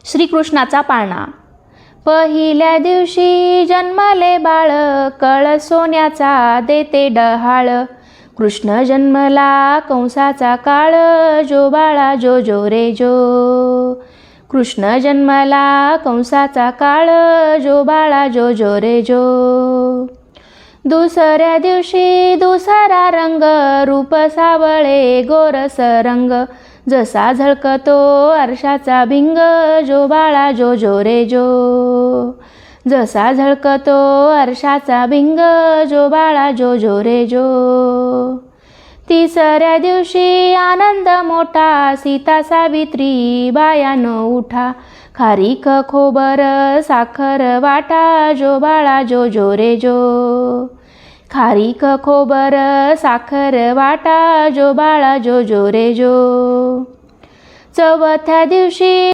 श्रीकृष्णाचा पाळणा। पहिल्या दिवशी जन्मले बाळ, कळ सोन्याचा देते डहाळ। कृष्ण जन्मला कंसाचा काळ, जो बाळा जो जो रे जो। कृष्ण जन्मला कंसाचा काळ, जो बाळा जो जो रे जो। दुसऱ्या दिवशी दुसरा रंग, रूप सावळे गोरस रंग। जसा झळकतो आरशाचा भिंग, जो बाळा जो जो रे जो। जसा झळकतो आरशाचा भिंग, जो बाळा जो जो रे जो। तिसऱ्या दिवशी आनंद मोठा, सीता सावित्री बायानो उठा। खारीक खोबर साखर वाटा, जो बाळा जो जो रे जो। खारीक खोबर साखर वाटा, जो बाळा जो जो रे जो। चौथ्या दिवशी